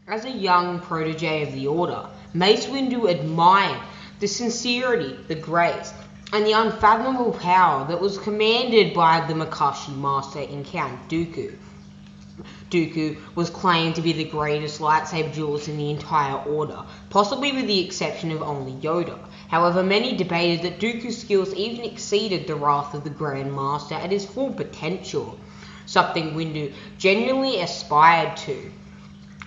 As a young protege of the Order, Mace Windu admired the sincerity, the grace, and the unfathomable power that was commanded by the Makashi Master in Count Dooku. Dooku was claimed to be the greatest lightsaber duelist in the entire Order, possibly with the exception of only Yoda. However, many debated that Dooku's skills even exceeded the wrath of the Grand Master at his full potential, something Windu genuinely aspired to.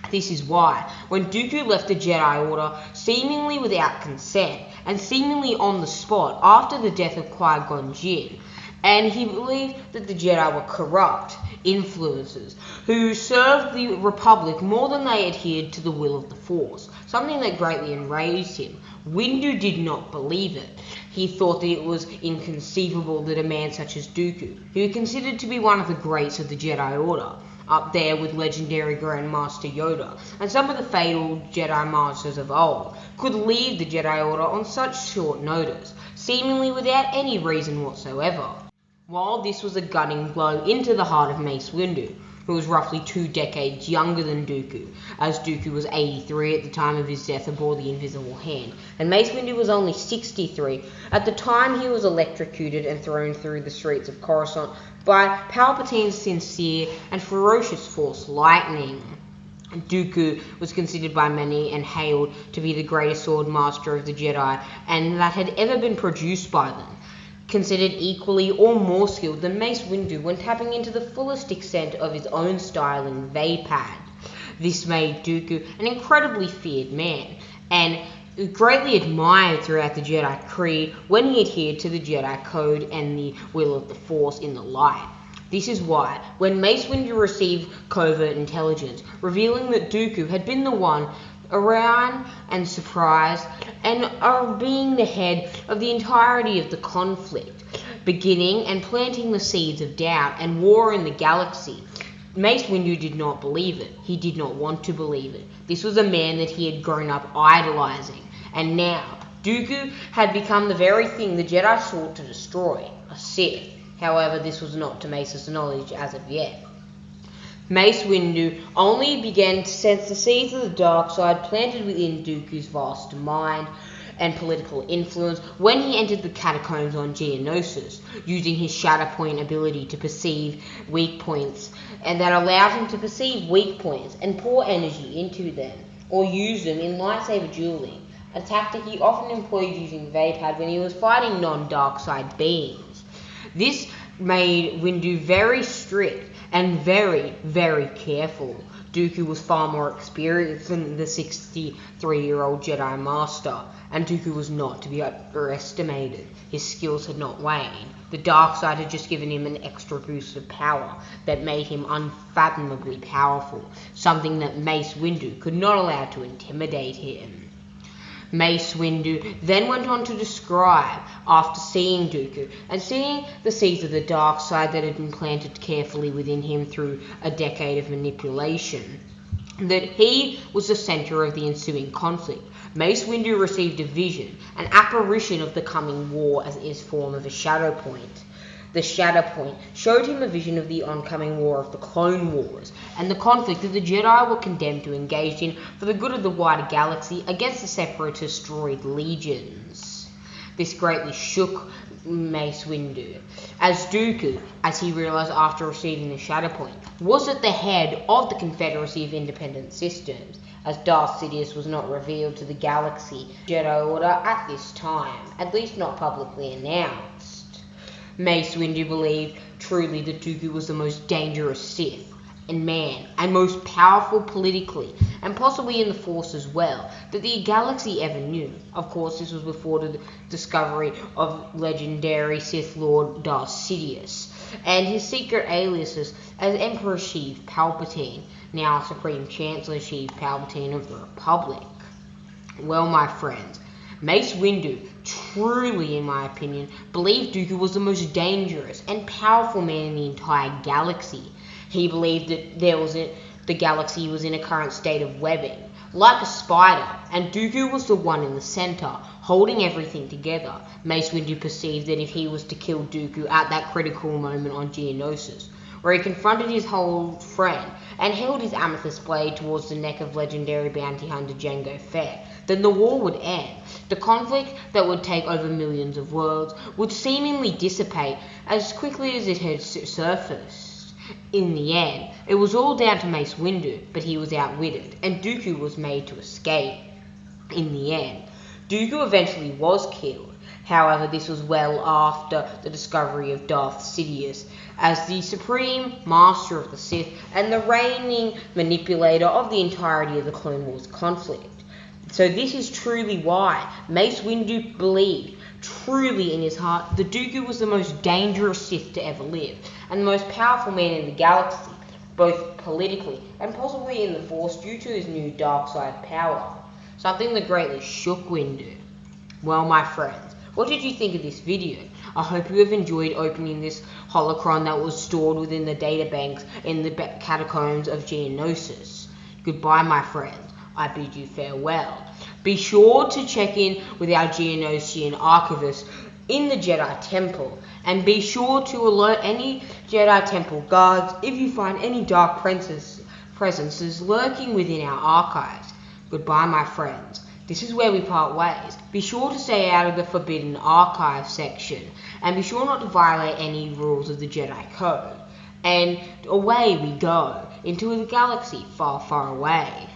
This is why, when Dooku left the Jedi Order, seemingly without consent, and seemingly on the spot after the death of Qui-Gon Jinn, and he believed that the Jedi were corrupt influences who served the Republic more than they adhered to the will of the Force, something that greatly enraged him. Windu did not believe it. He thought that it was inconceivable that a man such as Dooku, who he considered to be one of the greats of the Jedi Order, up there with legendary Grand Master Yoda and some of the fatal Jedi Masters of old, could leave the Jedi Order on such short notice, seemingly without any reason whatsoever. While this was a gunning blow into the heart of Mace Windu, who was roughly 2 decades younger than Dooku, as Dooku was 83 at the time of his death aboard the Invisible Hand, and Mace Windu was only 63 at the time he was electrocuted and thrown through the streets of Coruscant by Palpatine's sincere and ferocious Force lightning. Dooku was considered by many and hailed to be the greatest sword master of the Jedi, and that had ever been produced by them, considered equally or more skilled than Mace Windu when tapping into the fullest extent of his own style in Vapad. This made Dooku an incredibly feared man, and greatly admired throughout the Jedi Creed when he adhered to the Jedi Code and the will of the Force in the light. This is why, when Mace Windu received covert intelligence revealing that Dooku had been the one around and surprised and being the head of the entirety of the conflict, beginning and planting the seeds of doubt and war in the galaxy, Mace Windu did not believe it. He did not want to believe it. This was a man that he had grown up idolizing, and now Dooku had become the very thing the Jedi sought to destroy, a Sith. However, this was not to Mace's knowledge as of yet. Mace Windu only began to sense the seeds of the dark side planted within Dooku's vast mind and political influence when he entered the catacombs on Geonosis, using his Shatterpoint ability to perceive weak points, and that allowed him to perceive weak points and pour energy into them, or use them in lightsaber dueling, a tactic he often employed using Vapad when he was fighting non-dark side beings. This made Windu very strict and very, very careful. Dooku was far more experienced than the 63-year-old Jedi Master, and Dooku was not to be underestimated. His skills had not waned. The dark side had just given him an extra boost of power that made him unfathomably powerful, something that Mace Windu could not allow to intimidate him. Mace Windu then went on to describe, after seeing Dooku and seeing the seeds of the dark side that had been planted carefully within him through a decade of manipulation, that he was the center of the ensuing conflict. Mace Windu received a vision, an apparition of the coming war as his form of a shadow point. The Shatterpoint showed him a vision of the oncoming war of the Clone Wars, and the conflict that the Jedi were condemned to engage in for the good of the wider galaxy against the separatist droid legions. This greatly shook Mace Windu, as Dooku, as he realized after receiving the Shatterpoint, was at the head of the Confederacy of Independent Systems, as Darth Sidious was not revealed to the galaxy Jedi Order at this time, at least not publicly announced. Mace Windu believed truly that Dooku was the most dangerous Sith and man, and most powerful politically, and possibly in the Force as well, that the galaxy ever knew. Of course, this was before the discovery of legendary Sith Lord Darth Sidious, and his secret aliases as Emperor Sheev Palpatine, now Supreme Chancellor Sheev Palpatine of the Republic. Well, my friends, Mace Windu truly, in my opinion, believed Dooku was the most dangerous and powerful man in the entire galaxy. He believed that the galaxy was in a current state of webbing, like a spider, and Dooku was the one in the center, holding everything together. Mace Windu perceived that if he was to kill Dooku at that critical moment on Geonosis, where he confronted his old friend and held his amethyst blade towards the neck of legendary bounty hunter Jango Fett. Then the war would end. The conflict that would take over millions of worlds would seemingly dissipate as quickly as it had surfaced. In the end, it was all down to Mace Windu, but he was outwitted, and Dooku was made to escape. In the end, Dooku eventually was killed. However, this was well after the discovery of Darth Sidious as the supreme master of the Sith and the reigning manipulator of the entirety of the Clone Wars conflict. So this is truly why Mace Windu believed, truly in his heart, that Dooku was the most dangerous Sith to ever live, and the most powerful man in the galaxy, both politically and possibly in the Force due to his new dark side power. Something that greatly shook Windu. Well, my friends, what did you think of this video? I hope you have enjoyed opening this holocron that was stored within the databanks in the catacombs of Geonosis. Goodbye, my friends. I bid you farewell. Be sure to check in with our Geonosian archivist in the Jedi Temple, and be sure to alert any Jedi Temple guards if you find any dark presences lurking within our archives. Goodbye, my friends. This is where we part ways. Be sure to stay out of the Forbidden Archive section, and be sure not to violate any rules of the Jedi Code. And away we go, into a galaxy far, far away.